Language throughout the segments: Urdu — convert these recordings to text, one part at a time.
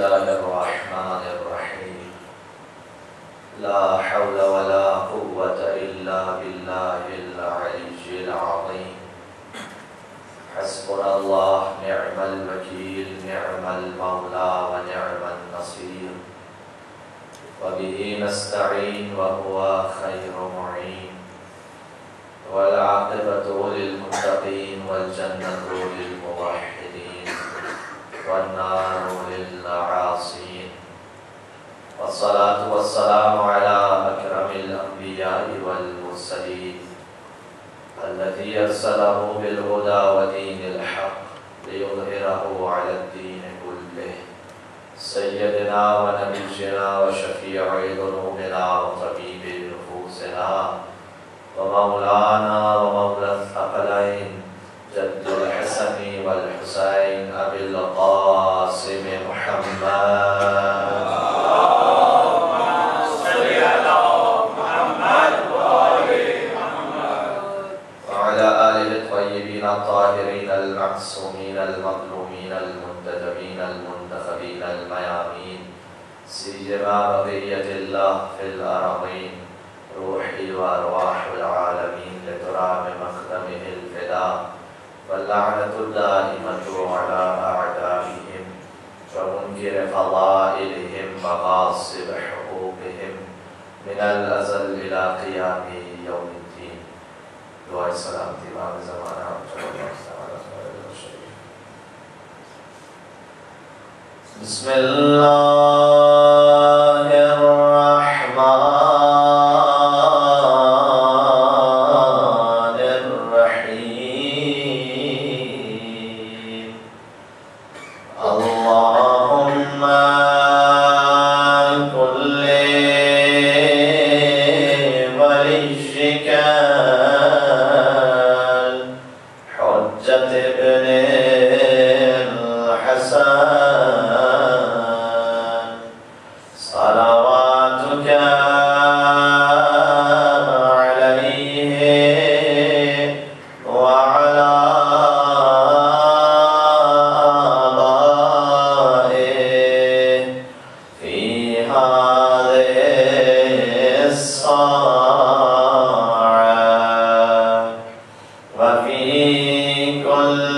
الله الرحمن الرحيم لا حول ولا قوة إلا بالله العلي العظيم حسبنا الله نعم الوكيل نعم المولى ونعم النصير وبه نستعين وهو خير معين والعاقبة للمتقين والجنة للموحدين والنار للعاصين والصلاة والسلام على أكرم الأنبياء والمرسلين الذي أرسله بالهدى ودين الحق ليظهره على الدين كله سيدنا ونبينا وشفيع ذنوبنا وطبيب نفوسنا ومولانا ومولى الثقلين جد الحسن والحسين أبي القاسم محمد صل على محمد وآل محمد وعلى آله الطيبين الطاهرين المعصومين المظلومين المنتجبين المنتخبين الميامين سيما بقية الله في الأرضين روحي وأرواح العالمين لتراب مخدمه الفداء واللعنة الدائمة على أعدائهم ومنكر فضائلهم وغاصب حقوقهم من الأزل إلى قيام يوم الدين. دعاء السلام إمام زمانہ بسم الله الرحمن الرحيم اللهم كل وليك الحجة ابن الحسن صلواتك عليه وعلى آبائه في هذه الساعة وفي كل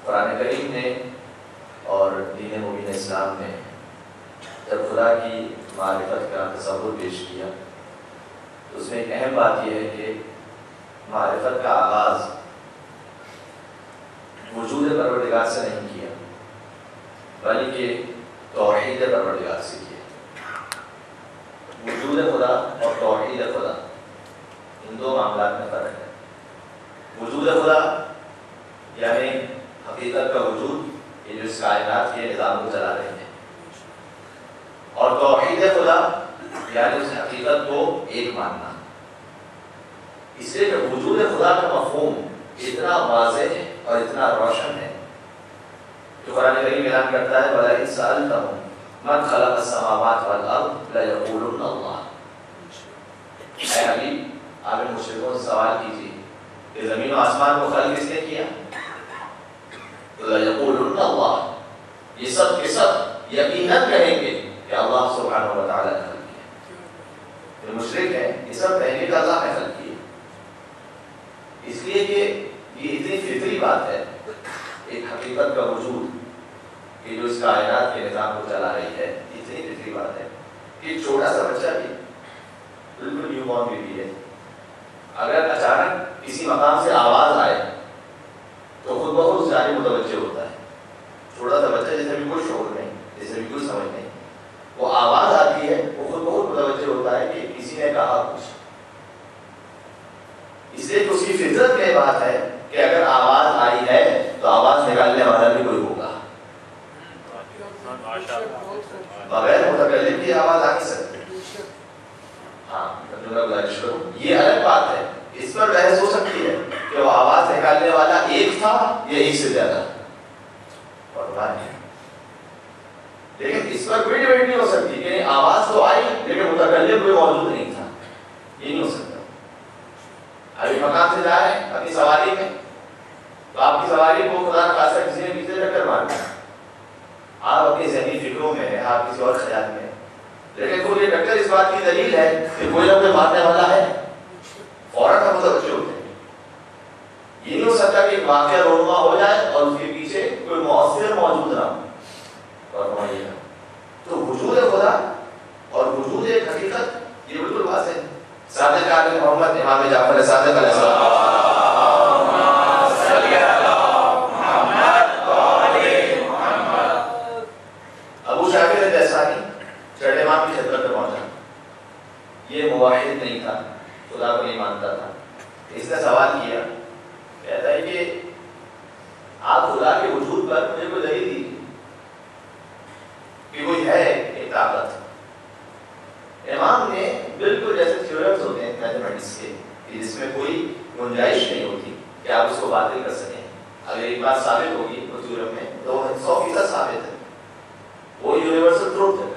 قرآن کریم نے اور دین مبین اسلام نے جب خدا کی معرفت کا تصور پیش کیا تو اس میں ایک اہم بات یہ ہے کہ معرفت کا آغاز وجود پروردگار سے نہیں کیا، بلکہ توحید پروردگار سیکھیے. وجود خدا اور توحید خدا ان دو معاملات میں فرق ہے. وجود خدا یعنی حقیقت کا وجود، یہ جو اس کائنات کے نظام کو چلا رہے ہیں، اور توحید خدا یعنی اس حقیقت کو ایک ماننا. اس لیے کہ وجود خدا کا مفہوم اتنا واضح اور اتنا روشن ہے جو قرآن کریم اعلان کرتا ہے وَلَئِن سَأَلْتَهُم مَنْ خَلَقَ السَّمَاوَاتِ وَالْأَرْضَ لَيَقُولُنَّ اللَّهُ. اے حبیب، آپ ان مشرکوں سے سوال کیجیے کہ زمین و آسمان کو خلق کس نے کیا؟ تو لَيَقُولُنَّ اللَّهُ، یہ سب کے سب یقیناً کہیں گے کہ اللہ سبحانہ و تعالیٰ نے خلق کیا. جو مشرک ہیں یہ سب کہیں گے کہ اللہ نے خلق کیا، اس لیے کہ یہ اتنی فطری بات ہے، ایک حقیقت کا وجود کہ جو اس کائنات کے نظام کو چلا رہی ہے، اتنی فطری بات ہے کہ ایک چھوٹا سا بچہ بھی بالکل نیو بورن بیبی ہے، اگر اچانک کسی مقام سے آواز آئے تو خود بخود اس جانب متوجہ ہوتا ہے. چھوٹا سا بچہ جسے بھی کوئی شعور نہیں، جسے بھی کوئی سمجھ نہیں، وہ آواز آتی ہے وہ خود بخود متوجہ ہوتا ہے کہ کسی نے کہا کچھ. اس لیے کہ اس کی فطرت میں بات ہے کہ اگر آواز آئی ہے تو آواز نکالنے والا بھی کوئی ہوگا. بغیر متکلم کی آواز آ نہیں سکتی. ہاں میں گزارش کروں، یہ الگ بات ہے، اس پر بحث ہو سکتی ہے کہ وہ آواز نکالنے والا ایک تھا یا ایک سے زیادہ، لیکن اس پر کوئی ڈیبیٹ نہیں ہو سکتی کہ آواز تو آئی لیکن متکلم کوئی موجود نہیں تھا. یہ نہیں ہو سکتا. ابھی مقام سے جا رہے ہیں اپنی سواری میں، تو آپ کی سواری کو خدا نہ خاصہ کسی نے پیچھے ٹکر مار دیا، آپ اپنی ذہنی فکروں میں ہیں، آپ کسی اور خیال میں، لیکن کوئی یہ ٹکر اس بات کی دلیل ہے کہ کوئی نہ کوئی مارنے والا ہے، فوراً ہم متوجہ ہوتے ہیں. یہ نہیں ہو سکتا کہ ایک واقعہ رونما ہو جائے اور اس کے پیچھے کوئی مؤثر موجود نہ ہو. اور تو وجود خدا اور وجود ایک حقیقت یہ بالکل واضح ہے. صادق عالم محمد امام جعفر صادق علیہ السلام ابو شاکر الجیسانی چھٹے امام کی خدمت میں پہنچا. یہ موحد نہیں تھا، خدا کو نہیں مانتا تھا. اس نے سوال کیا، کہتا ہے کہ آپ خدا کے وجود پر مجھے کوئی دلیل دیجیے کہ کوئی ہے ایک طاقت. امام نے بالکل جیسے تھیورمز ہوتے ہیں میتھمیٹکس کے کہ جس میں کوئی گنجائش نہیں ہوتی کہ آپ اس کو باطل کر سکیں. اگر ایک بات ثابت ہوگی اس تھیورم میں تو 100% ثابت ہے، وہ یونیورسل ٹروتھ ہے.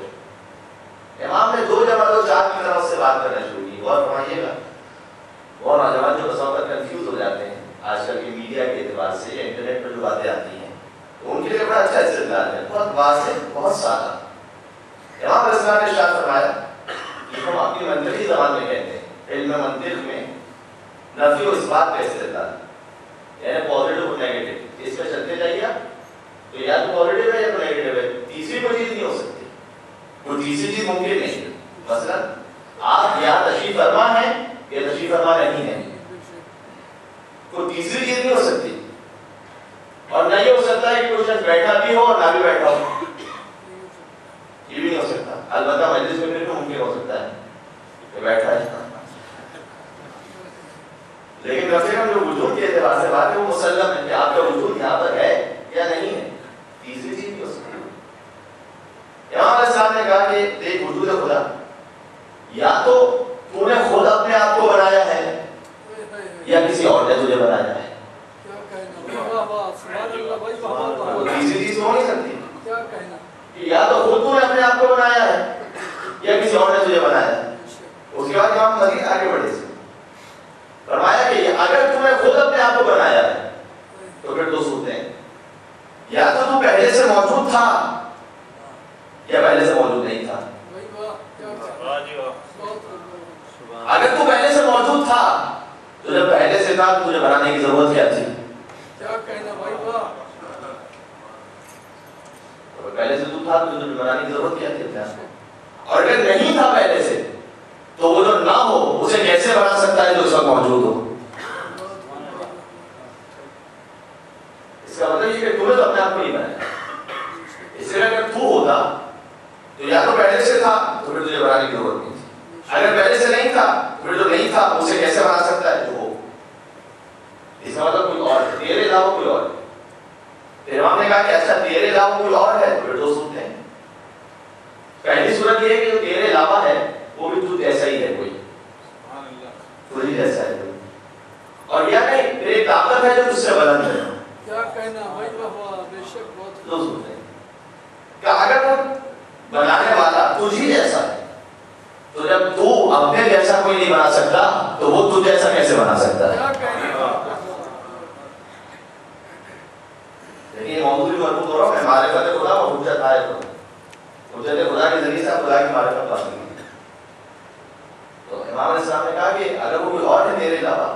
امام نے 2 جمع 2 4 کی طرف سے بات کرنا شروع کی. اور فرمائیے گا وہ نوجوان جو بس وقت کنفیوز ہو جاتے ہیں آج کل کے میڈیا کے اعتبار سے یا انٹرنیٹ پر جو باتیں آتی ہیں، تو ان کے لیے بڑا اچھا استدلال ہے، بہت واضح، بہت سادہ. امام علیہ السلام نے ارشاد فرمایا، جس کو ہم اپنی منطقی زبان میں کہتے ہیں، علم منطق میں نفی و اثبات کا استدلال، یعنی پازیٹیو اور نیگیٹو، اس پہ چلتے جائیے تو یا تو پازیٹیو ہے یا تو نیگیٹو ہے. تیسری کوئی چیز نہیں ہو سکتی، کوئی تیسری چیز ممکن نہیں. مثلا آپ یا تشریف فرما ہیں یا تشریف فرما نہیں ہے، کوئی تیسری چیز نہیں ہو سکتی. اور نہ یہ ہو سکتا ہے کہ کوئی شخص بیٹھا بھی ہو اور نہ بھی بیٹھا ہو، یہ بھی نہیں ہو سکتا. البتہ مجلس میں بھی ممکن ہو سکتا ہے کہ بیٹھا ہے، لیکن کم سے کم جو وجود کے اعتبار سے بات ہے وہ مسلم ہے کہ آپ کا وجود یہاں پر ہے یا نہیں ہے. تیسری چیز نہیں ہو سکتی. امام علیہ السلام نے کہا کہ دیکھ وجود خدا، یا تو تو نے خود اپنے آپ کو بنایا ہے یا کسی اور نے تجھے بنایا ہے. تیسری چیز ہو نہیں سکتی. یا تو خود تو نے اپنے آپ کو بنایا ہے یا کسی اور نے تجھے بنایا ہے. اس کے بعد ہم مزید آگے بڑھے سے فرمایا کہ اگر تو نے خود اپنے آپ کو بنایا ہے تو پھر 2 صورتیں ہیں، یا تو پہلے سے موجود تھا یا پہلے سے موجود نہیں تھا. اگر تو پہلے سے موجود تھا تو جب پہلے سے تھا تو تجھے بنانے کی ضرورت کیا تھی؟ پہلے سے تو تھا تو تجھے بنانے کی ضرورت کیا تھی؟ اور اگر نہیں تھا پہلے سے تو وہ جو نہ ہو اسے کیسے بنا سکتا ہے جو اس وقت موجود ہو؟ اس کا مطلب یہ کہ تم نے تو اپنے آپ کو نہیں بنایا. اس لیے اگر تو ہوتا پہلے سے تھا تو پھر تجھے بنانے کی ضرورت نہیں تھی، اگر پہلے سے نہیں تھا تو پھر جو نہیں تھا اسے کیسے بنا سکتا ہے جو ہو؟ اس کا مطلب کوئی اور ہے، تیرے علاوہ کوئی اور ہے۔ پھر امام نے کہا کہ اچھا تیرے علاوہ کوئی اور ہے، تو پھر دو صورتیں ہیں۔ پہلی صورت یہ ہے کہ جو تیرے علاوہ ہے وہ بھی تجھ جیسا ہی ہے، کوئی تجھ جیسا ہے کوئی، اور یا نہیں پھر ایک طاقت ہے جو تجھ سے بلند ہے۔ کیا کہنا بھائی بابا، بے شک بہت دو صورتیں کہ اگر وہ بنانے والا تجھ ہی جیسا ہے تو جب تو اپنے جیسا کوئی نہیں بنا سکتا تو وہ تجھ جیسا کیسے بنا سکتا ہے؟ کیا کہنا۔ لیکن موضوع بھی مربوط ہو رہا ہے معرفت خدا اور حجت آئے تو حجت خدا کے ذریعے سے خدا کی معرفت حاصل کی۔ تو امام علیہ السلام نے کہا کہ اگر وہ کوئی اور ہے میرے علاوہ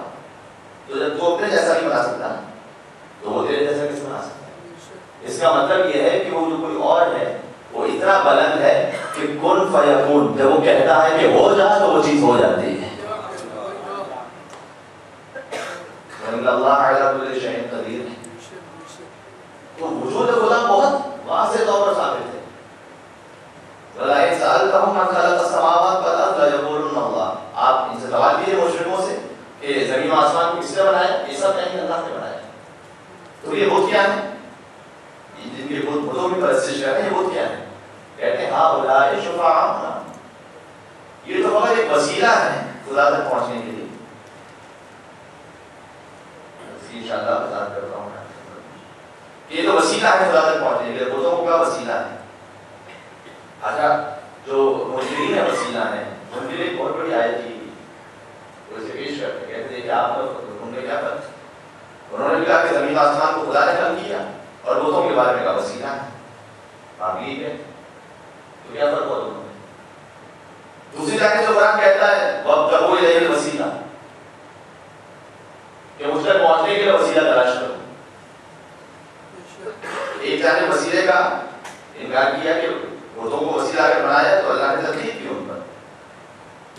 تو جب تو اپنے جیسا نہیں بنا سکتا تو وہ تیرے جیسا کیسے بنا سکتا ہے؟ اس کا مطلب یہ ہے کہ وہ جو کوئی اور ہے وہ اتنا بلند ہے کہ کن فیکون، جب وہ کہتا ہے کہ ہو جا تو وہ چیز ہو جاتی ہے۔ اللہ علیہ کل شیء قدیر، تو وجود خدا بہت واضح طور پر ثابت ہے۔ وَلَئِن سَأَلْتَهُم مَّنْ خَلَقَ السَّمَاوَاتِ وَالْأَرْضَ لَيَقُولُنَّ اللَّهُ، آپ ان سے سوال کیجیے مشرکوں سے کہ زمین و آسمان کو کس نے بنایا؟ یہ سب کہیں اللہ نے بنایا۔ تو یہ بت کیا ہے؟ جن کے بتوں کی پرستش کرتے ہیں یہ بت کیا ہے؟ کہتے ہیں ہؤلاء شفعاؤنا، یہ تو فقط ایک وسیلہ ہے خدا تک پہنچنے کے لیے۔ انشاءاللہ بتا کرتا ہوں یہ تو وسیلہ ہے خدا تک پہنچنے کے لیے، بتوں کا وسیلہ ہے۔ اچھا جو مشرکین ہے وسیلہ ہے، ان کے لیے ایک بہت بڑی آیت تھی وہ اسے پیش کرتے کہتے ہیں کہ آپ ان میں کیا فرق؟ انہوں نے کہا کہ زمین آسمان کو خدا نے خلق کیا اور بتوں کے بارے میں کہا وسیلہ ہے، آپ یہ ہے تو کیا فرق ہوا دونوں میں؟ دوسری جانب جو قرآن کہتا ہے وَابْتَغُوا إِلَيْهِ الْوَسِيلَةَ کہ مجھ تک پہنچنے کے لیے وسیلہ تلاش کرو۔ ایک جانب وسیلے کا انکار کیا کہ بتوں کو وسیلہ اگر بنایا تو اللہ نے تکلیف کی ان پر،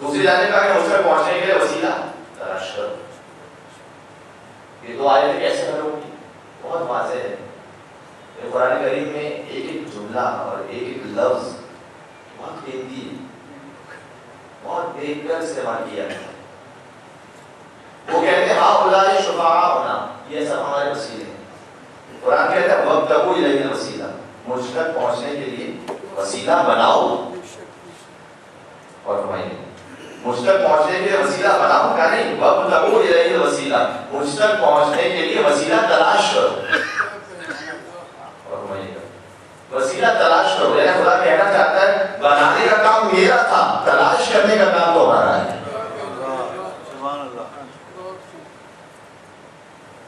دوسری جانب کہا کہ مجھ تک پہنچنے کے لیے وسیلہ تلاش کرو۔ یہ دو آیتیں کیسے حل ہوگی؟ بہت واضح ہے۔ قرآن کریم میں ایک ایک جملہ اور ایک ایک لفظ بہت قیمتی ہے، بہت دیکھ کر استعمال کیا ہے۔ وہ کہتے ہیں ہؤلاء شفعاؤنا، یہ سب ہمارے وسیلے ہیں۔ قرآن کہتا ہے وابتغوا الیہ الوسیلہ، مجھ تک پہنچنے کے لیے وسیلہ بناؤ، اور فرمائیے مجھ تک پہنچنے کے لیے وسیلہ بناؤ کا نہیں، وابتغوا الیہ الوسیلہ، مجھ تک پہنچنے کے لیے وسیلہ تلاش کرو، اور فرمائیے وسیلہ تلاش کرو۔ یعنی خدا کہنا چاہتا ہے بنانے کا کام میرا تھا، تلاش کرنے کا کام تمہارا ہے۔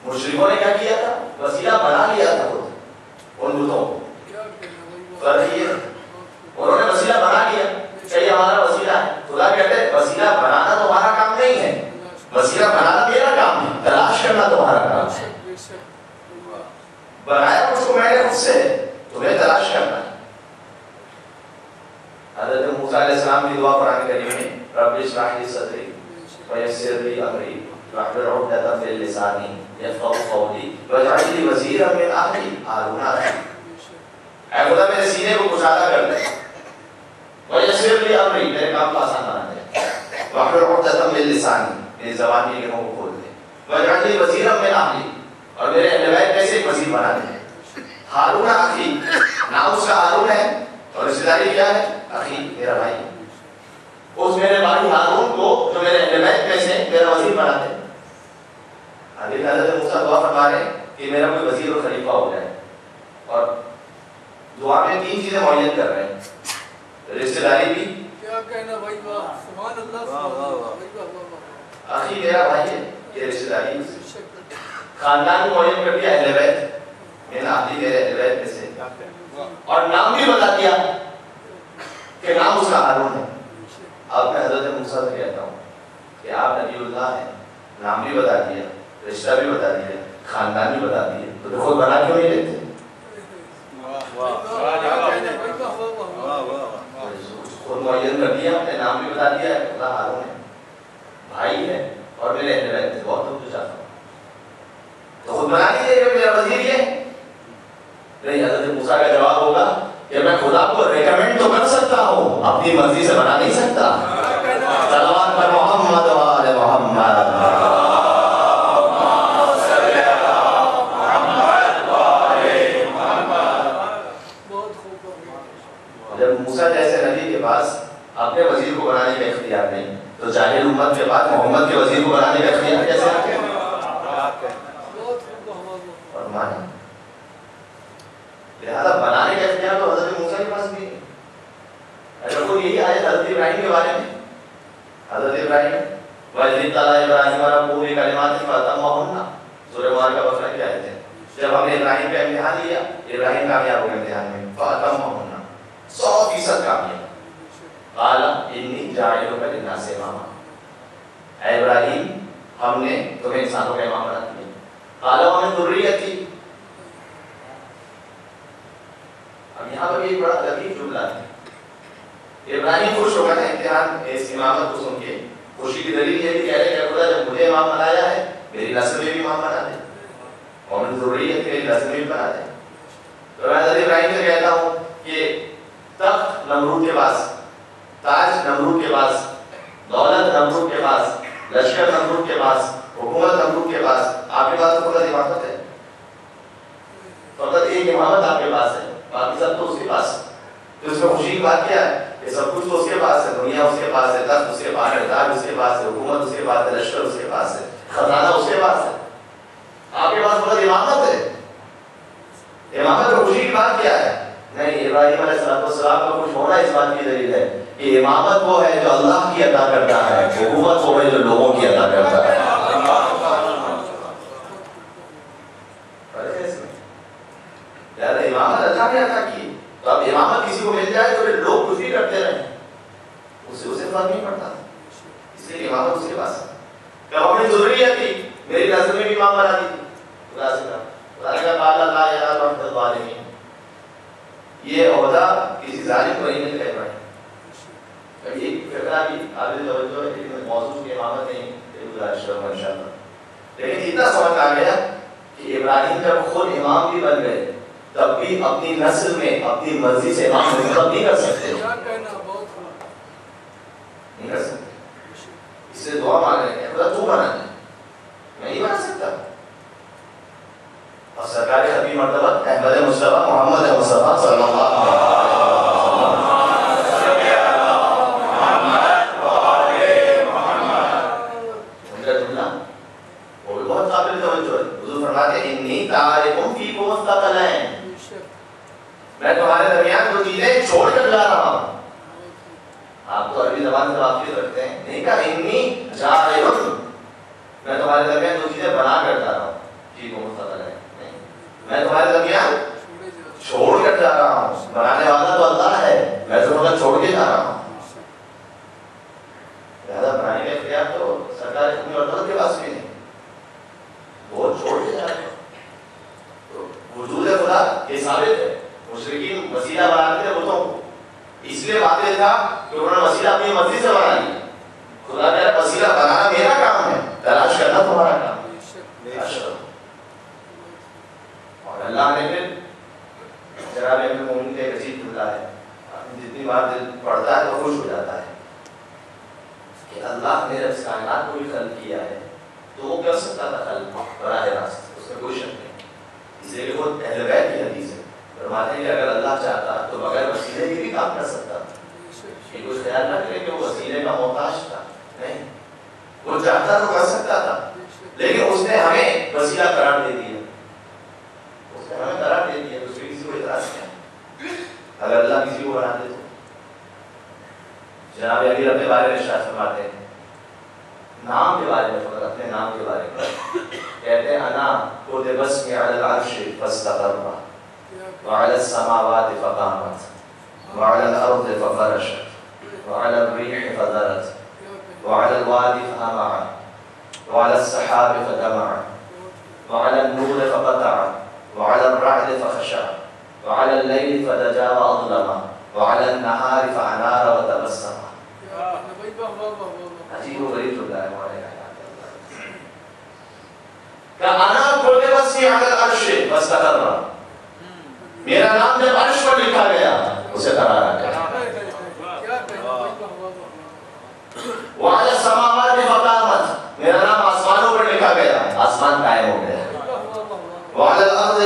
مشرکوں نے کیا کیا تھا؟ وسیلہ بنا لیا تھا خود ان بتوں کو۔ فرق یہ ہے انہوں نے وسیلہ بنا لیا کہ یہ ہمارا وسیلہ ہے۔ خدا کہتے ہیں وسیلہ بنانا تمہارا کام نہیں ہے، وسیلہ بنانا میرا کام ہے، تلاش کرنا تمہارا کام ہے۔ بنایا اس کو میں نے خود سے، تمہیں تلاش کرنا ہے۔ حضرت موسیٰ علیہ السلام کی دعا قرآن کریم میں رب اشرح لی صدری ویسر لی امری واحلل عقدۃ من لسانی یفقهوا قولی واجعل لی وزیرا من اہلی ہارون اخی، اے خدا میرے سینے کو کشادہ کر دے، ویسر لی امری میرے کام کو آسان بنا دے، واحلل عقدۃ من لسانی میری زبان کی گرہوں کو کھول دے، واجعل لی وزیرا من اہلی اور میرے اہل بیت میں سے ایک وزیر بنا دے۔ ہارون اخی، نام اس کا ہارون ہے اور رشتہ داری کیا ہے؟ اخی، میرا بھائی۔ اس میرے بھائی ہارون کو جو میرے اہل بیت میں سے میرا وزیر بنا دے۔ حضرت موسیٰ دعا فرما رہے ہیں کہ میرا کوئی وزیر اور خلیفہ ہو جائے، اور دعا میں تین چیزیں معین کر رہے ہیں، رشتہ داری بھی، کیا کہنا بھائی واہ، سبحان اللہ، سبحان اللہ، اخی میرا بھائی ہے یہ رشتہ داری، خاندان بھی معین کر دیا، اہل بیت میرا اہلی میرے اہل بیت میں سے، اور نام بھی بتا دیا کہ نام اس کا ہارون ہے۔ اب میں حضرت موسیٰ سے کہتا ہوں کہ آپ نبی اللہ ہیں، نام بھی بتا دیا، رشتہ بھی بتا دیا، خاندان بھی بتا دیا، تو پھر خود بنا کیوں نہیں لیتے؟ خود معین کر دیا، اپنے نام بھی بتا دیا، اللہ ہارون ہے، بھائی ہے اور میرے اہل بیت سے بہت دکھ چاہتا ہوں، تو خود بنا لیجیے کہ میرا وزیر یہ نہیں۔ حضرت موسیٰ کا جواب ہوگا کہ میں خدا کو ریکمینڈ تو کر سکتا ہوں اپنی مرضی سے بنا نہیں سکتا. صلوات پر محمد و آل محمد. جب موسیٰ جیسے نبی کے پاس اپنے وزیر کو بنانے کا اختیار نہیں تو جاہل امت کے بعد محمد کے وزیر کو بنانے کا اختیار کیسے آ گیا؟ لہذا بنانے کا اختیار تو حضرت موسیٰ کے پاس بھی ہے. اگر کوئی یہی آیت حضرت ابراہیم کے بارے میں، حضرت ابراہیم وَإِذِ ابْتَلَىٰ إِبْرَاهِيمَ رَبُّهُ بِكَلِمَاتٍ فَأَتَمَّهُنَّ، سورہ مبارکہ بقرہ کی آیت ہے. جب ہم نے ابراہیم کا امتحان لیا، ابراہیم کامیاب ہو گئے امتحان میں، فَأَتَمَّهُنَّ 100% کامیاب. قَالَ إِنِّي جَاعِلُكَ لِلنَّاسِ إِمَامًا، اے ابراہیم ہم نے تمہیں انسانوں کا امام بنا دیا. قَالَ وَمِن ذُرِّيَّتِي، اب یہاں پر ایک بڑا لطیف جملہ ہے. ابراہیم خوش ہو گئے امتحان اس امامت کو سن کے. خوشی کی دلیل یہ بھی کہہ رہے کہ خدا جب مجھے امام بنایا ہے میری نسل میں بھی امام بنا دے، ومن ذریت میری نسل میں بھی بنا دے. تو میں حضرت ابراہیم سے کہتا ہوں کہ تخت نمرود کے پاس، تاج نمرود کے پاس، دولت نمرود کے پاس، لشکر نمرود کے پاس، حکومت نمرود کے پاس، آپ کے پاس تو فقط امامت ہے. فقط ایک امامت آپ کے پاس ہے، باقی سب تو اس کے پاس ہے. تو اس میں خوشی کی بات کیا ہے کہ سب کچھ تو اس کے پاس ہے، دنیا اس کے پاس ہے، تخت اس کے پاس ہے، تاج اس کے پاس ہے، حکومت اس کے پاس ہے، لشکر اس کے پاس ہے، خزانہ اس کے پاس ہے. آپ کے پاس بہت امامت ہے. امامت میں خوشی کی بات کیا ہے؟ نہیں، ابراہیم علیہ السلام کا خوش ہونا اس بات کی دلیل ہے کہ امامت وہ ہے جو اللہ کی عطا کرتا ہے، حکومت وہ ہے جو لوگوں کی عطا کرتا ہے. لہٰذا امامت اللہ نے عطا کی، تو اب امامت کسی کو مل جائے تو پھر لوگ خوشی کرتے رہیں، اسے فرق نہیں پڑتا، اس لیے امامت اس کے پاس ہے. کہ اپنی ضروریت تھی میری نظر میں بھی امام بنا دی تھی. خدا سے کہا اللہ یا رب الظالمین، یہ عہدہ کسی ظالم کو نہیں ملتا. ابھی ایک فقرہ بھی قابل توجہ ہے لیکن موضوع کی امامت نہیں گزارش کروں گا انشاءاللہ. لیکن اتنا سمجھ آ گیا کہ ابراہیم جب خود امام بھی بن گئے تب بھی اپنی نسل میں اپنی مرضی سے امام منتخب نہیں کر سکتے، نہیں کر سکتے. اس سے دعا مانگ رہے ہیں خدا تو بنا دے، میں نہیں بنا سکتا. اور سرکار حبیب مرتبہ احمد مصطفیٰ محمد مصطفیٰ صلی اللہ علیہ وسلم ان کا جملہ وہ بھی بہت قابل توجہ ہے. حضور فرماتے ہیں انی تارکم فیکم الثقلین، میں تمہارے درمیان دو چیزیں چھوڑ کر لا رہا ہوں. آپ تو عربی زبان سے واقفیت رکھتے ہیں، نہیں کہا انی جاعل، میں تمہارے درمیان دو چیزیں بنا کر جا رہا ہوں. فیکم الثقلین، میں تمہارے درمیان چھوڑ کر جا رہا ہوں. بنانے والا تو اللہ ہے، میں تو مگر چھوڑ کے جا رہا ہوں. لہذا بنانے کا اختیار تو سرکار اپنی عدالت کے پاس بھی نہیں، وہ چھوڑ کے جا رہے ہیں. تو وجود خدا یہ ثابت ہے. مشرکین وسیلہ بناتے تھے بتوں کو، اس لیے باطل تھا کہ انہوں نے وسیلہ اپنی مرضی سے بنا لیا. خدا کہہ رہا وسیلہ بنانا میرا کام ہے، تلاش کرنا تمہارا کام ہے. اور اللہ نے پھر جناب امیر المومنین کا ایک عجیب جملہ ہے، جتنی بار دل پڑھتا ہے تو خوش ہو جاتا ہے کہ اللہ نے اس کائنات کو بھی خلق کیا ہے تو وہ کر سکتا تھا خلق براہ راست، اس میں کوئی شک نہیں. اس لیے کہ وہ اہل بیت کی حدیث ہے، فرماتے ہیں کہ اگر اللہ چاہتا تو بغیر وسیلے کے بھی کام کر سکتا. یہ کچھ خیال نہ کرے کہ وہ وسیلے کا محتاج تھا، نہیں، وہ چاہتا تو کر سکتا تھا لیکن اس نے ہمیں وسیلہ قرار دے دیا، اس نے ہمیں قرار دے دیا. اس پہ کسی کو اعتراض کیا اگر اللہ کسی کو بنا دے تو؟ جناب علی اپنے بارے میں ارشاد فرماتے ہیں، نام کے بارے میں، فقط اپنے نام کے بارے میں کہتے ہیں انا خود بسمی علی العرش فاستقر وعلى السماوات فقامت وعلى الأرض ففرشت وعلى الريح فذرت وعلى الوادي فهمعت وعلى السحاب فدمعت وعلى النور فقطعت وعلى الرعد فخشع وعلى الليل فدجى وأظلم وعلى النهار فأنار وتبسم. عجیب و غریب جملہ ہے ہمارے یہاں کہ انا خود بسمی علی العرش فاستقر، میرا نام جب عرش پر لکھا گیا اسے قرار آ گیا.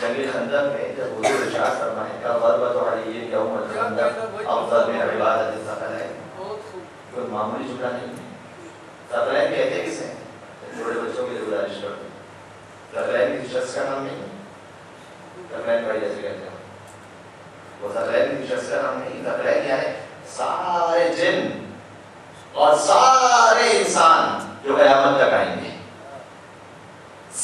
جنگ خندق میں جب حضور ارشاد فرمائے کہ غربت علی یوم الخندق افضل من عبادت الثقلین، کوئی معمولی جملہ نہیں ہے. ثقلین کہتے کسے ہیں؟ چھوٹے بچوں کے لیے گزارش کرتے ہیں. ثقلین کسی شخص کا نام نہیں ہے. ثقلین بھائی جیسے کہتے ہیں وہ ثقلین کسی شخص کا نام نہیں. ثقلین کیا ہے؟ سارے جن اور سارے انسان جو قیامت تک آئیں گے،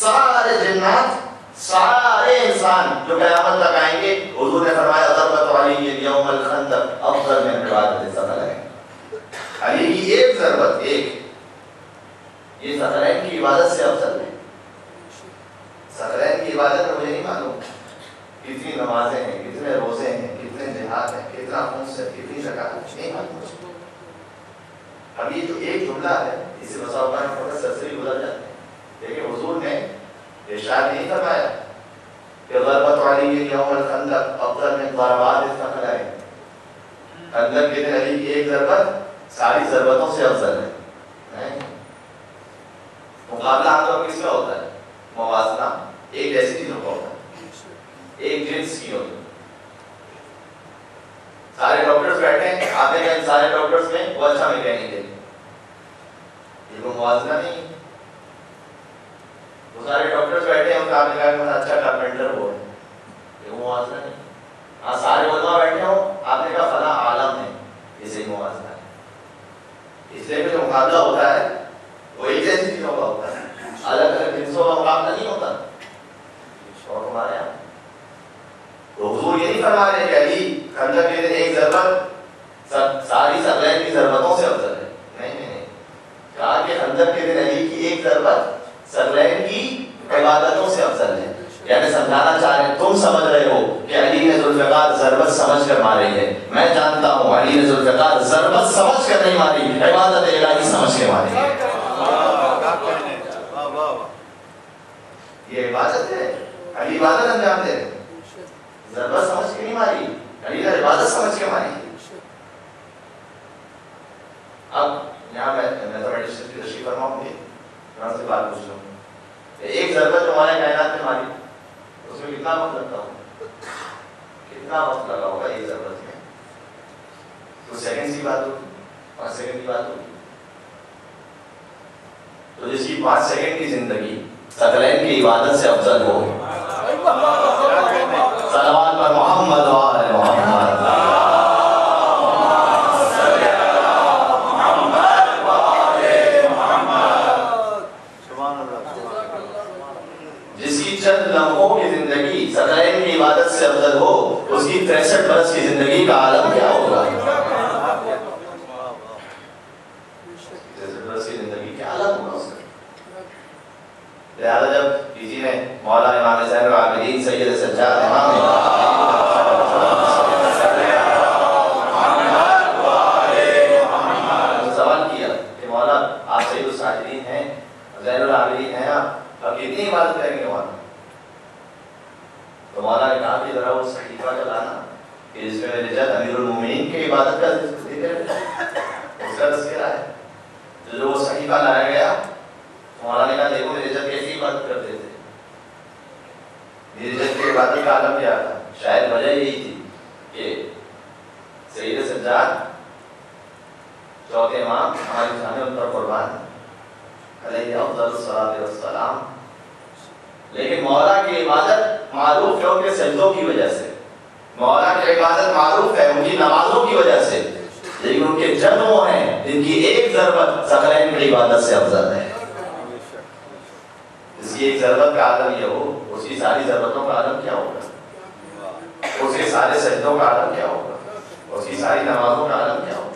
سارے جنات سارے انسان جو قیامت تک آئیں گے. حضور نے فرمایا ضربت علی یوم الخندق افضل من عبادت الثقلین. علی کی ایک ضربت، ایک، یہ ثقلین کی عبادت سے افضل ہے. ثقلین کی عبادت میں مجھے نہیں معلوم کتنی نمازیں ہیں، کتنے روزے ہیں، کتنے جہاد ہیں، کتنا خمس ہے، کتنی زکات، نہیں معلوم. اب یہ جو ایک جملہ ہے اس سے بسا اوقات تھوڑا سرسری گزر جاتے ہیں، لیکن حضور نے ارشاد نہیں فرمایا کہ ضربت علی یوم الخندق افضل من ضربات الثقلین. خندق کے دن علی کی ایک ضربت ساری ضربتوں سے افضل ہے. مقابلہ عام طور پر کس کا ہوتا ہے؟ موازنہ ایک جیسی چیزوں کا ہوتا ہے، ایک جنس کی ہوتی ہے. سارے ڈاکٹرز بیٹھے ہیں، آپ نے کہا ان سارے ڈاکٹرز میں وہ اچھا میکینک ہے، یہ کوئی موازنہ نہیں ہے. وہ سارے ڈاکٹرز بیٹھے ہیں، آپ نے کہا کہ اچھا کارپینٹر وہ ہے، یہ موازنہ نہیں. ہاں سارے علماء بیٹھے ہوں، آپ نے کہا فلاں عالم ہے، یہ صحیح موازنہ ہے. اس لیے کہ جو مقابلہ ہوتا ہے وہ ایک جیسی چیزوں کا ہوتا ہے، الگ الگ جنسوں کا مقابلہ نہیں ہوتا. اور ہمارے یہاں تو حضور یہ نہیں فرما رہے کہ علی خندق کے دن ایک ضربت ساری ثقلین کی ضربتوں سے افضل ہے. نہیں نہیں نہیں، کہا کہ خندق کے دن علی کی ایک ضربت ثقلین کی عبادتوں سے افضل ہے. یعنی سمجھانا چاہ رہے ہیں، تم سمجھ رہے ہو کہ علی نے ذوالفقار ضربت سمجھ کر ماری ہے، میں جانتا ہوں علی نے ذوالفقار ضربت سمجھ کر نہیں ماری، عبادت الہی سمجھ کے ماری ہے. یہ عبادت ہے، علی عبادت انجام دے رہے، ضربت سمجھ کے نہیں ماری، علی نے عبادت سمجھ کے ماری. اب یہاں میں میتھمیٹکس کی تشریح فرماؤں گی، یہاں سے بات پوچھ لوں. ایک ضربت جو ہمارے کائنات میں ماری اس میں کتنا وقت لگتا ہوگا؟ کتنا وقت لگا ہوگا ایک ضربت میں؟ تو سیکنڈ کی بات ہوگی، 5 سیکنڈ کی بات ہوگی. تو جس کی 5 سیکنڈ کی زندگی ثقلین کی عبادت سے افضل ہو، صلوات پر محمد و آل محمد. جس کی چند لمحوں کی زندگی ثقلین کی عبادت سے افضل ہو، اس کی 63 برس کی زندگی کا عالم کیا ہوگا؟ 63 برس کی زندگی کیا عالم ہوگا اس کا؟ لہذا جب کسی نے مولا امام زین العابدین سید سجاد امام سوال کیا کہ مولا آپ سید الساجدین ہیں، زین العابدین ہیں، آپ کتنی عبادت کریں گے مولا؟ تو مولا نے کہا کہ ذرا وہ صحیفہ کا لانا کہ جس میں رجت امیر المومنین کی عبادت کا ذکر ہے، اس کا تذکرہ ہے. جو وہ صحیفہ لایا گیا، مولا نے کہا دیکھو میری عزت کیسی عبادت کرتے تھے. میری عزت کی عبادت کا عالم کیا تھا؟ شاید وجہ یہی تھی کہ سید سجاد چوتھے امام ہماری جان ان پر قربان علیہ افضل الصلاۃ والسلام. لیکن مولا کی عبادت معروف ہے ان کے سجدوں کی وجہ سے، مولا کی عبادت معروف ہے ان کی نمازوں کی وجہ سے، لیکن ان کے جن وہ ہیں جن کی ایک ضربت ثقلین کی عبادت سے افضل ہے. اس کی ایک ضربت کا عالم یہ ہو، اس کی ساری ضربتوں کا عالم کیا ہوگا؟ اس کے سارے سجدوں کا عالم کیا ہوگا؟ اس کی ساری نمازوں کا عالم کیا ہوگا؟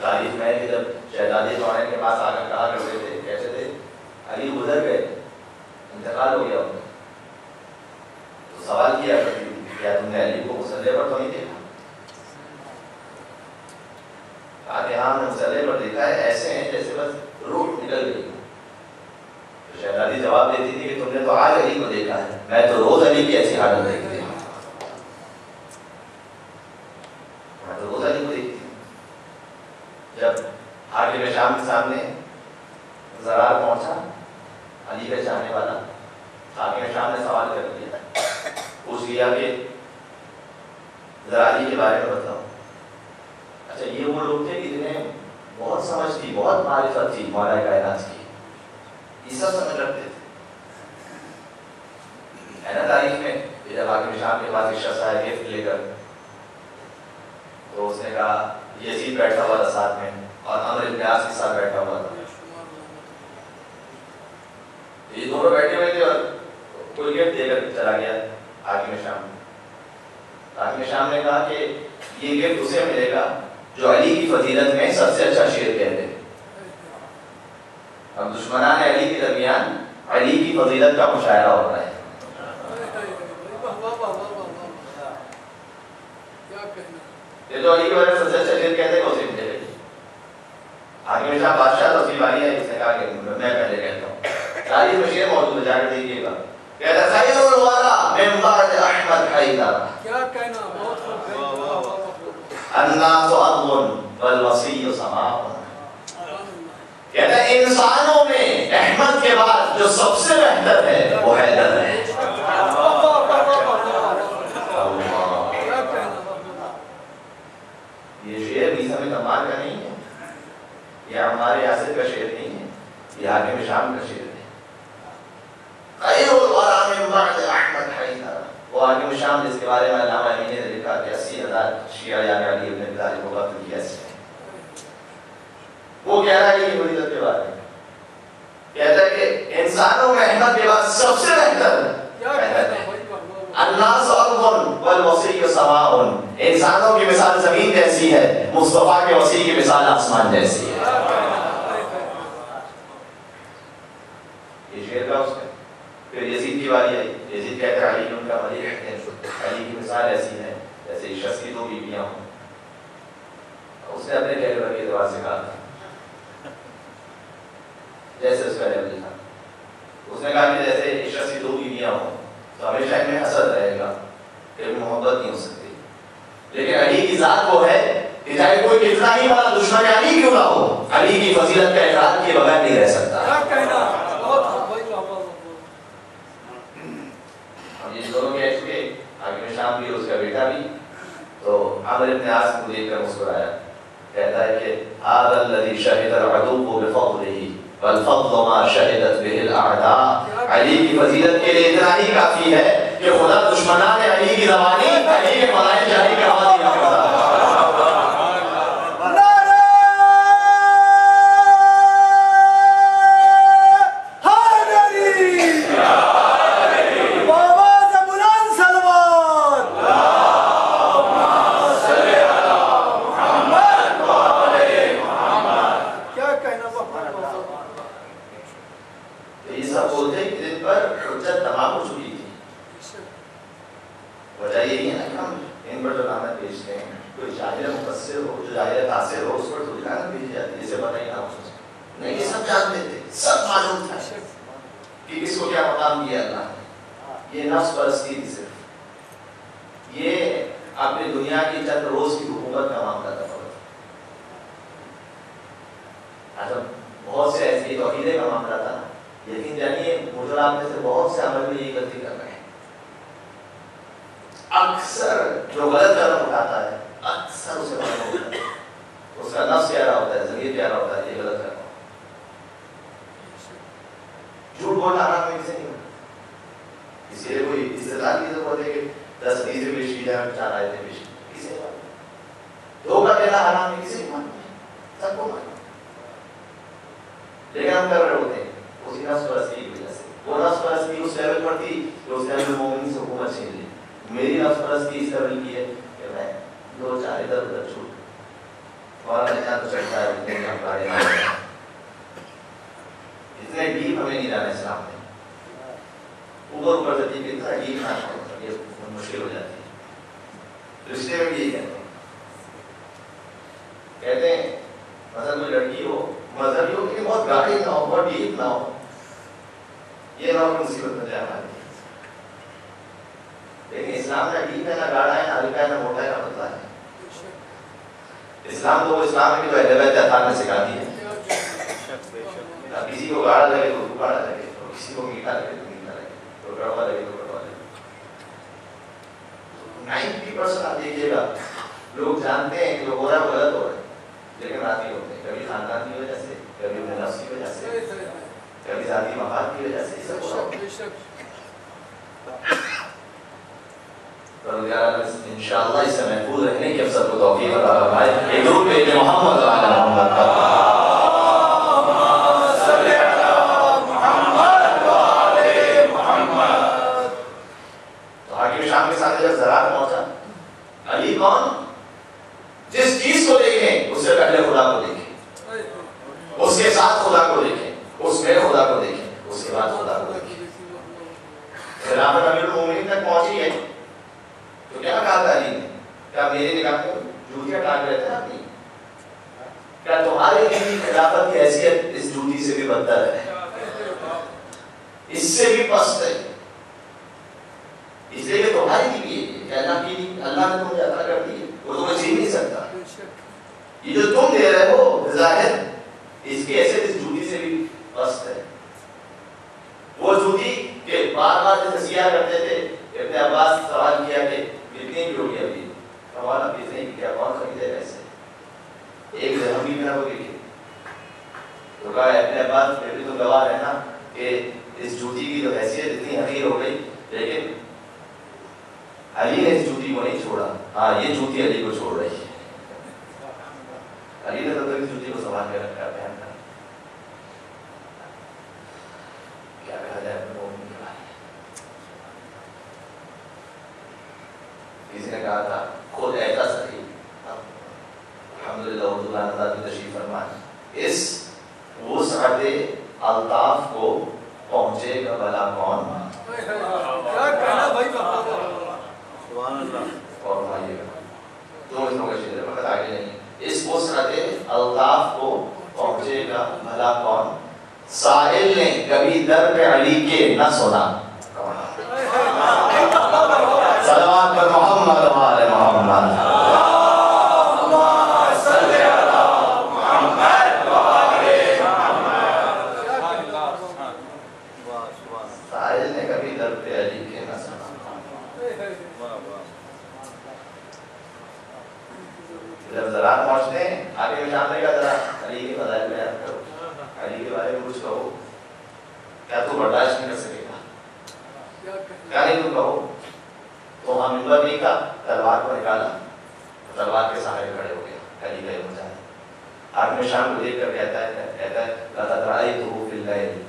تاریخ میں کہ جب شہزادی جوانین کے پاس آ کر کہا کرتے تھے، کہتے تھے علی گزر گئے، انتقال ہو گیا انہیں، تو سوال کیا کرتی تھی کیا تم نے علی کو مصلی پر تو نہیں دیکھا؟ کہا کہ ہاں ہم نے مصلی پر دیکھا ہے، ایسے ہیں جیسے بس روح نکل گئی. تو شہزادی جواب دیتی تھی کہ تم نے تو آج علی کو دیکھا ہے، میں تو روز علی کی ایسی حالت دیکھتی ہوں، میں تو روز علی کو دیکھتی ہوں. جب حاکم شام کے سامنے زرار پہنچا علی کا چاہنے والا حاکم شام نے سوال کر دیا، پوچھ لیا کہ ذرا علی کے بارے میں بتاؤ۔ اچھا یہ وہ لوگ تھے کہ جنہیں بہت سمجھ تھی، بہت معرفت تھی مولا کائنات کی، یہ سب سمجھ رکھتے تھے۔ ہے نا تاریخ میں جب حاکم شام کے پاس ایک شخص آیا گفٹ لے کر، تو اس نے کہا، یزید بیٹھا ہوا تھا ساتھ میں اور عمرو بن عاص کے ساتھ بیٹھا ہوا تھا، یہ دونوں بیٹھے ہوئے تھے اور کوئی گفٹ دے کر چلا گیا حاکم شام۔ حاکم شام نے کہا کہ یہ گفٹ اسے ملے گا جو علی کی فضیلت میں سب سے اچھا شعر کہہ دے۔ اب دشمنان علی کے درمیان علی کی فضیلت کا مشاعرہ ہو رہا ہے۔ یہ تو علی کے بارے میں سب سے اچھا شعر کہتے ہیں، اسے ملے گا۔ حاکم شام بادشاہ تو اسی باری ہے، اس نے کہا کہ میں پہلے کہتا ہوں، تاریخ میں شعر موجود ہے، جا کر دیکھیے گا۔ کہتا ہے خیر الورا من بعد احمد حیدر، کیا کہنا، بہت خوب، الناس عضو والوصی سماع۔ کہتا ہے انسانوں میں احمد کے بعد جو سب سے بہتر ہے وہ حیدر ہے۔ یہ شعر نیزم تمار کا نہیں ہے، یہ ہمارے یاسر کا شعر نہیں ہے، یہ حاکم شام کا شعر ہے۔ خیر الورا من بعد احمد حیدر، وہ حاکم شام جس کے بارے میں علامہ امینی نے لکھا کہ 80,000 شیعہ یعنی علی ابن ابی طالب کو قتل کیا اس نے۔ وہ کہہ رہا ہے یہ فضیلت کے بارے میں، کہتا ہے کہ انسانوں میں احمد کے بعد سب سے بہتر الناس ارض والوصی سماء، انسانوں کی مثال زمین جیسی ہے، مصطفیٰ کے وصی کی مثال آسمان جیسی ہے۔ یہ شعر کا اس نے۔ پھر یزید کی باری آئی، یزید کہتے ہیں علی ان کا ملیح ہے، علی کی مثال ایسی ہے جیسے ایک شخص کی 2 بیویاں ہوں۔ اس نے اپنے کیریئر کے اعتبار سے کہا جیسے اس کا لیول تھا، اس نے کہا کہ جیسے ایک شخص کی 2 بیویاں ہوں تو ہمیشہ ان میں حسد رہے گا، کہ محبت نہیں ہو سکتی، لیکن علی کی ذات وہ ہے کہ چاہے کوئی کتنا ہی بڑا دشمن علی کیوں نہ ہو، علی کی فضیلت کا اقرار کیے بغیر نہیں رہ سکتا۔ یہ دونوں کہہ چکے، حاکم شام بھی اس کا بیٹا بھی، تو عمرو بن عاص کو دیکھ کر مسکرایا، کہتا ہے کہ هذا الذي شهد العدو بفضله والفضل ما شهدت به الاعداء، علی کی فضیلت کے لیے اتنا ہی کافی ہے کہ خدا دشمنان علی کی زبانی علی کے فضائل جاری کروا دیا کرتا ہے۔ کسی کو گاڑا لگے تو گاڑا لگے، کسی کو میٹھا لگے تو میٹھا لگے، تو کڑوا لگے تو کڑوا لگے. 90% آپ دیکھیے گا لوگ جانتے ہیں کہ جو ہو رہا ہے غلط ہو رہا ہے، لیکن راضی ہوتے ہیں. کبھی خاندان کی وجہ سے، کبھی اپنے نفس کی وجہ سے، کبھی ذاتی مفاد کی وجہ سے. یہ سب ہو رہا ہے. انشاءاللہ اس سے محفوظ رہنے کی ہم سب کو توفیق عطا فرمائے. ایک درود پہ محمد وعلی محمد. تو حاکم شام کے ساتھ جب زراعت پہنچا، علی کون؟ جس چیز کو دیکھیں اس سے پہلے خدا کو دیکھیں، اس کے ساتھ خدا کو دیکھیں، اس میں خدا کو دیکھیں، اس کے بعد خدا کو دیکھیں. خلافت امیر المومنین تک پہنچی ہے تو کیا کہا تھا علی نے؟ کیا میری نگاہ میں جوتیاں ٹانگ رہے تھے آپ نہیں؟ کیا تمہاری خلافت کی حیثیت اس جوتی سے بھی بدتر ہے، اس سے بھی پست ہے؟ اس لیے کہ تمہاری بھی ہے کہ اللہ نے تمہیں عطا کر دی ہے، وہ تمہیں چھین نہیں سکتا. یہ جو تم دے رہے ہو ظاہر اس کی حیثیت اس جوتی سے بھی پست ہے. وہ جوتی کہ بار بار جیسے سیاہ کرتے تھے، ابن عباس سوال کیا کہ کتنی کی ہوگی ابھی؟ سوال اب کتنے کی کیا، کون خریدے گا اسے؟ ایک درہم بھی میرا کو دیکھے تو کہا ابن عباس پھر بھی تو گواہ ہے نا کہ اس جوتی کی جو حیثیت اتنی حقیر ہو گئی، لیکن علی نے اس جوتی کو نہیں چھوڑا. ہاں یہ جوتی علی کو چھوڑ رہی ہے. علی نے تب تک اس جوتی کو سنبھال کے رکھا پہن کر. کیا کہا جائے اپنے مومن کے بارے میں؟ کسی نے کہا تھا خود ایسا صحیح، الحمدللہ اردو دانا بھی تشریف فرمائے، اس وسعت الطاف کو پہنچے گا بھلا کون؟ کیا کہنا بھائی سبحان اللہ. اور بھائیے گا دو مصروں کا شعر ہے، وقت آگے نہیں. اس وسعت الطاف کو پہنچے گا بھلا کون؟ سائل نے کبھی در پہ علی کے نہ سنا. صلوات پر محمد و آل محمد. سائل نے کبھی در پہ علی کے نہ سنا. جب زراعت پہنچتے ہیں آگے میں جاننے کا ذرا علی کے فضائل بیان کرو، علی کے بارے میں کچھ کہو. کیا تو برداشت نہیں کر سکے گا؟ کیا نہیں تم کہو؟ تو ہم منبر نہیں کا تلوار کو نکالا، تلوار کے سامنے کھڑے ہو گیا. علی گئے مجاہد حاکم شام کو دیکھ کر کہتا ہے لقد رأیتہ فی اللیل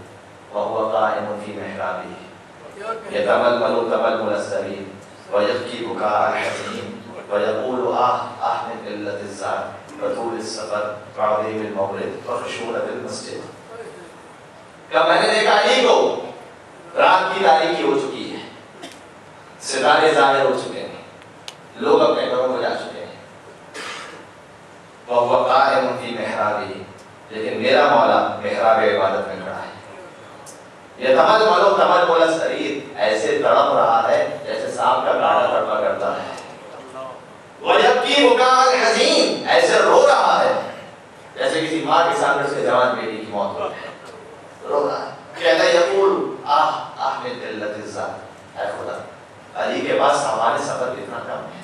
وہو قائم فی محرابہ یتململ تململ السریر ویبکی بکاء الحزین ويقول من قلة الزاد وطول السفر وعظيم المورد وخشونة المسجد. کہ میں نے دیکھا علی کو، رات کی تاریکی ہو چکی ہے، ستارے ظاہر ہو چکے ہیں، لوگ اپنے گھروں کو جا چکے ہیں. وَهُوَ قَائِمٌ فِي مِحْرَابِهِ، لیکن میرا مولا محراب عبادت میں کھڑا ہے. يَتَمَلْمَلُ تَمَلْمُلَ السَّرِيرِ، ایسے تڑپ رہا ہے جیسے سانپ کا کاٹا تڑپا کرتا ہے. وَيَبْكِي بُكَاءَ الْحَزِينِ، ایسے رو رہا ہے جیسے کسی ماں کے سامنے اس کے جوان بیٹی کی موت ہو ہے. رو رہا ہے. کہتا ہے یقول من قلة الزاد، اے خدا علی کے پاس ہمارے سفر کتنا کم ہے،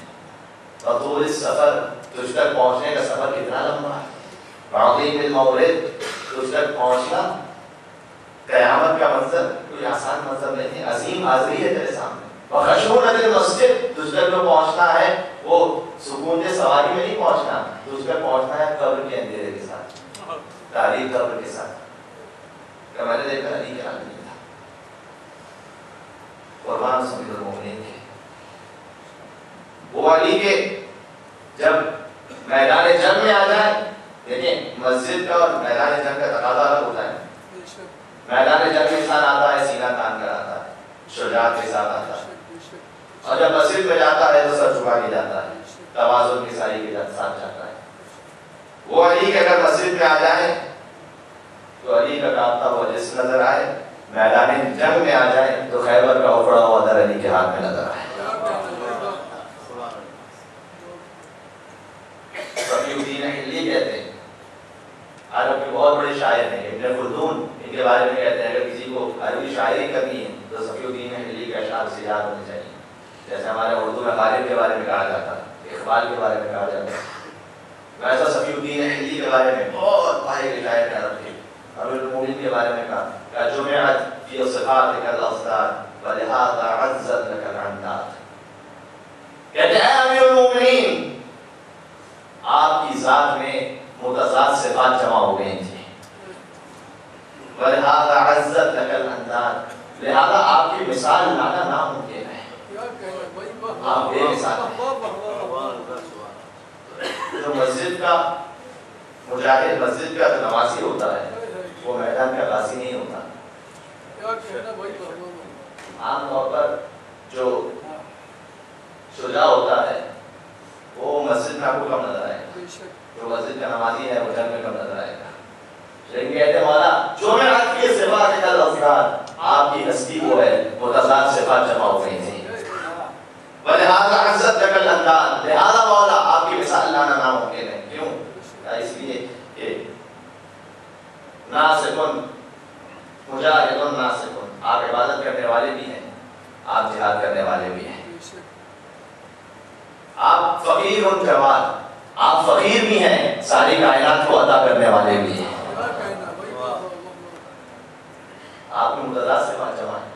اور طول السفر تجھ تک پہنچنے کا سفر کتنا لمبا ہے. وعظیم المورد، تجھ تک پہنچنا قیامت کا منظر کوئی آسان منظر نہیں ہے، عظیم حاضری ہے تیرے سامنے. وخشونۃ المسجد، تجھ تک جو پہنچنا ہے وہ سکون سواری میں نہیں پہنچنا، تجھ تک پہنچنا ہے قبر کے اندھیرے کے ساتھ، تاریخ قبر کے ساتھ. کہ میں نے دیکھا علی کے حال نہیں تھا. قربان سمیر المومنین کے وہ علی کے جب میدان جنگ میں آ جائے، دیکھیں مسجد کا اور میدان جنگ کا تقاضا الگ ہوتا ہے. میدان جنگ میں انسان آتا ہے سینہ تان کر آتا ہے، شجاعت کے ساتھ آتا ہے، اور جب مسجد میں جاتا ہے تو سر جھکا کے جاتا ہے، تواضع کی ساری کے ساتھ جاتا ہے. وہ علی کے اگر مسجد میں آ جائے تو علی کا کانپتا ہوا جسم نظر آئے، میدان جنگ میں آ جائے تو خیبر کا اکھڑا ہوا در علی کے ہاتھ میں نظر آئے. صفی الدین حلی کہتے ہیں، عرب کے بہت بڑے شاعر ہیں، ابن خلدون ان کے بارے میں کہتے ہیں اگر کسی کو عربی شاعری کرنی ہے تو صفی الدین اہلی کے اشعار سے یاد ہونے چاہیے. جیسے ہمارے اردو میں غالب کے بارے میں کہا جاتا ہے, اقبال کے بارے میں کہا جاتا ہے, ویسا صفی الدین اہلی کے بارے میں بہت ماہر شاعر نے عرب تھے. امیر المومنین کے بارے میں کہا جمعت فی صفاتک الاصداد ولہذا عزت لک العنات. کہتے ہیں امیر المومنین آپ کی ذات میں متضاد صفات جمع ہو گئی تھی, ولہذا عزت لک العنات, لہذا آپ کی مثال لانا ناممکن ہے. آپ بے مثال ہیں. جو مسجد کا مجاہد, مسجد کا جو نمازی ہوتا ہے وہ میدان کا غازی نہیں ہوتا. عام طور پر جو شجاع ہوتا ہے وہ مسجد میں آپ کو کم نظر آئے گا, جو مسجد کا نمازی ہے وہ جنگ میں کم نظر آئے گا. لیکن کہتے ہیں مولا جو میں آپ کی صفات الافراد, آپ کی ہستی کو ہے متضاد صفات جمع ہو گئی تھی. ولہذا عزت لک الانداد, لہذا مولا آپ کی مثال لانا ناممکن ہے. کیوں؟ اس لیے کہ ناسکن مجاہدن ناسکن, آپ عبادت کرنے والے بھی ہیں, آپ جہاد کرنے والے بھی ہیں. آپ فقیر جواد, آپ فقیر بھی ہیں, ساری کائنات کو عطا کرنے والے بھی ہیں. آپ میں متضاد صفات جمع ہیں.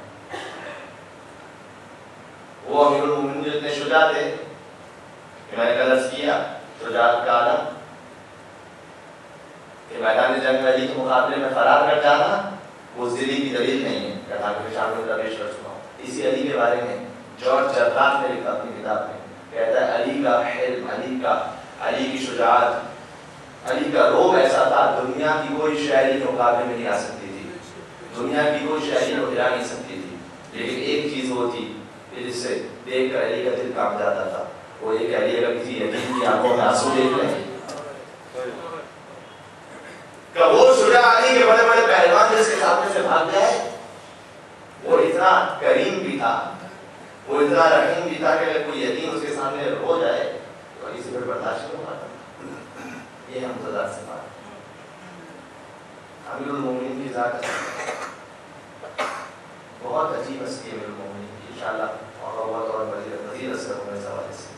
وہ امیر المومنین جو اتنے شجاع تھے کہ میں نے کل عرض کیا شجاعت کا عالم کہ میدان جنگ میں علی کے مقابلے میں فرار کر جانا وہ ذلی کی دلیل نہیں ہے. کہا کہ شامل پیش کر چکا ہوں. اسی علی کے بارے میں جارج جرران نے لکھا اپنی کتاب میں, کہتا ہے علی کا حلم, علی کی شجاعت, علی کا روب ایسا تھا دنیا کی کوئی شاعری کے مقابلے میں نہیں آ سکتی تھی, دنیا کی کوئی شاعری کو ہرا نہیں سکتی تھی. لیکن ایک چیز وہ تھی جس سے دیکھ کر علی کا دل کانپ جاتا تھا, وہ یہ کہ علی اگر کسی یتیم کی آنکھوں میں آنسو دیکھ لیں, کہ وہ شجاع علی کے بڑے بڑے پہلوان جس کے سامنے سے بھاگ جائے, وہ اتنا کریم بھی تھا, وہ اتنا رحیم بھی تھا کہ اگر کوئی یتیم اس کے سامنے رو جائے تو علی سے پھر برداشت نہیں ہو پاتا. یہ ہے متضاد صفات. امیر المومنین کی ذات بہت عجیب ہستی ہے امیر المومنین کی. انشاءاللہ اور مزید اثر ہونے اس حوالے سے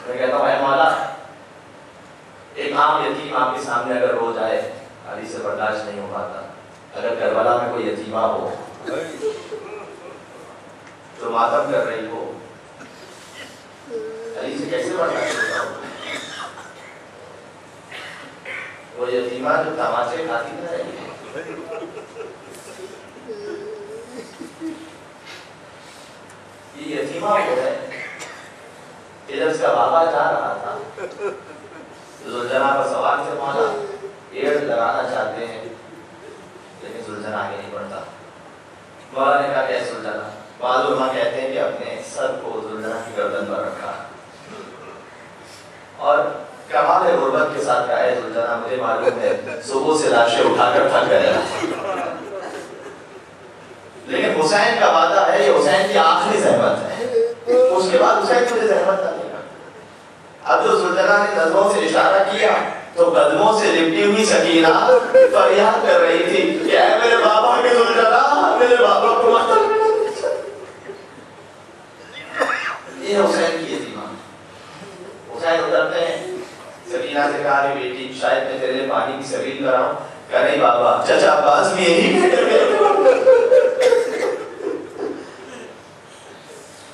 میں کہتا ہوں, اے مولا ایک عام یتیم آپ کے سامنے اگر رو جائے علی سے برداشت نہیں ہو پاتا. اگر کربلا میں کوئی یتیمہ ہو جو ماتم کر رہی ہو, علی سے کیسے برداشت ہوتا ہو؟ وہ یتیمہ جو تماچے کھاتی نہ رہی ہے, یہ یتیمہ وہ ہے کہ جب اس کا بابا جا رہا تھا زلجنا پر سوال سے مولا ایڑ لگانا چاہتے ہیں لیکن زلجنا آگے نہیں بڑھتا. مولا نے کہا کہ زلجنا, بعض علماء کہتے ہیں کہ اپنے سر کو زلجنا کی گردن پر رکھا اور کمال غربت کے ساتھ کہا ہے زلجنا مجھے معلوم ہے صبح سے لاشیں اٹھا کر تھک گیا, لیکن حسین کا وعدہ ہے یہ حسین کی آخری زحمت ہے, اس کے بعد حسین مجھے زحمت نہ دے گا. اب جو زلجنا نے نظروں سے اشارہ کیا تو قدموں سے لپٹی ہوئی سکینہ فریاد کر رہی تھی کہ اے میرے بابا کے زلجنا, میرے بابا کو مت. یہ حسین کی یتیمہ. حسین اترتے ہیں, سکینہ سے کہا کہ بیٹی شاید میں تیرے پانی کی سبیل کراؤں. کہا نہیں بابا, چچا عباس بھی یہی کہتے ہیں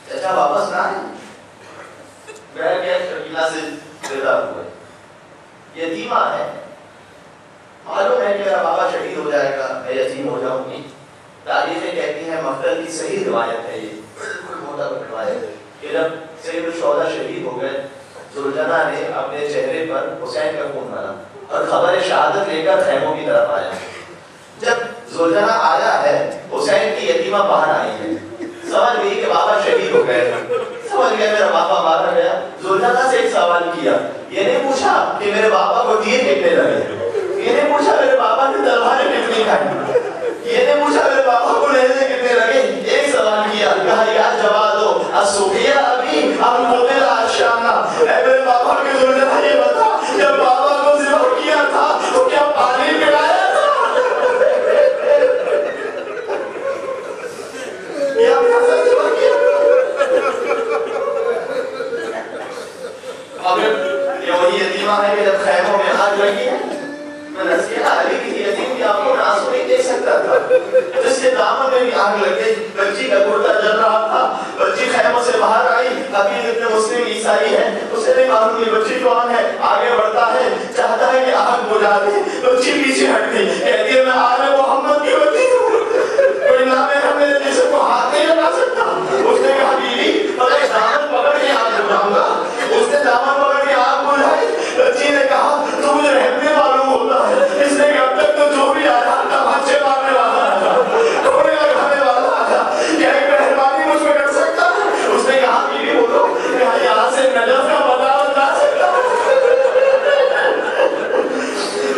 چچا واپس نہ آئے. بیٹھ گئے سکینہ سے جدا ہوئے. یتیمہ ہے, معلوم ہے کہ میرا بابا شہید ہو جائے گا, میں یتیم ہو جاؤں گی. تاریخیں کہتی ہیں, مقتل کی صحیح روایت ہے, یہ بالکل معتبر روایت ہے کہ جب سید الشہداء شہید ہو گئے زلجنا نے اپنے چہرے پر حسین کا خون ملا اور خبر شہادت لے کر خیموں کی طرف آیا. جب زلجنا آیا ہے حسین کی یتیمہ باہر آئی ہے, سمجھ گئی کہ بابا شہید ہو گئے, سمجھ گیا میرا بابا مارا گیا. زلجنا سے ایک سوال کیا, یہ نہیں پوچھا کہ میرے بابا کو تیر کتنے لگے, یہ نہیں پوچھا میرے بابا کی تلواریں کتنی کھائیں, یہ نہیں پوچھا میرے بابا کو نیزے کتنے لگے. ایک سوال کیا, کہا یا جواب دو الصوفیہ ابھی ہم قتل عطشانہ. اے میرے بابا کے زلجنا یہ بتا جب بابا کو ذبح کیا تھا تو کیا پانی پلایا تھا؟ سکتا تھا. جس کے دامن میں بھی آگ لگ گئی, بچی کا کرتا جل رہا تھا, بچی خیموں سے باہر آئی, حبیب ابن مسلم عیسائی ہے, اسے نہیں معلوم یہ بچی کون ہے, آگے بڑھتا ہے, چاہتا ہے کہ آگ بجھا دے, بچی پیچھے ہٹ گئی, کہتی ہے میں آل محمد کی بچی ہوں, کوئی نام ہے میرے جسم کو ہاتھ نہیں لگا سکتا. اس نے کہا بیوی میں دامن پکڑ کے آگ بجھاؤں گا. اس نے دامن پکڑ کے آگ بجھائی. بچی نے کہا تو مجھے رہنے معلوم ہوتا ہے, اس نے کہا اب تک تو جو بھی آیا تھا بچے مارنے والا آیا, کپڑے لگانے والا آیا, کیا ایک مہربانی مجھ پہ کر سکتا ہے؟ اس نے کہا بیوی بولو کیا یہاں سے نجف کا پتہ بتا سکتا ہے؟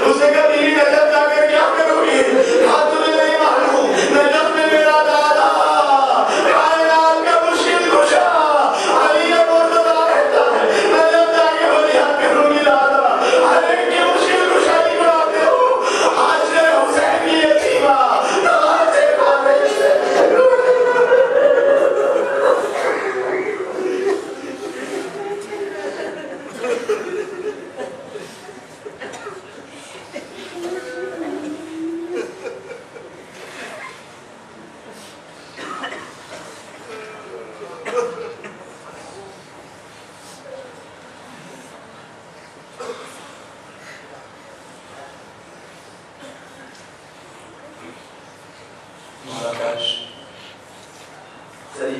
اس نے کہا بیوی نجف جا کر کیا کروں گی؟ کہا تمہیں نہیں معلوم نجف میں میرا دادا کائنات کا مشکل کشا علی کا مرتضیٰ رہتا ہے, نجف جا کے فریاد کروں گی دادا ہر ایک کی مشکل کشائی کراتے ہو. آج نے حسین کی یتیمہ تمہارے سے کھانے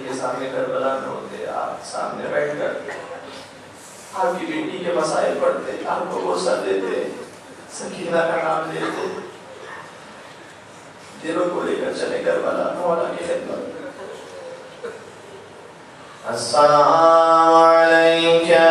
کے سامنے کربلا میں ہوتے, آپ سامنے بیٹھ کر آپ کی بیٹی کے مسائل پڑھتے, آپ کو غصہ دیتے, سکینہ کا نام لیتے, دلوں کو لے کر چلے کربلا مولا کی خدمت. السلام علیکہ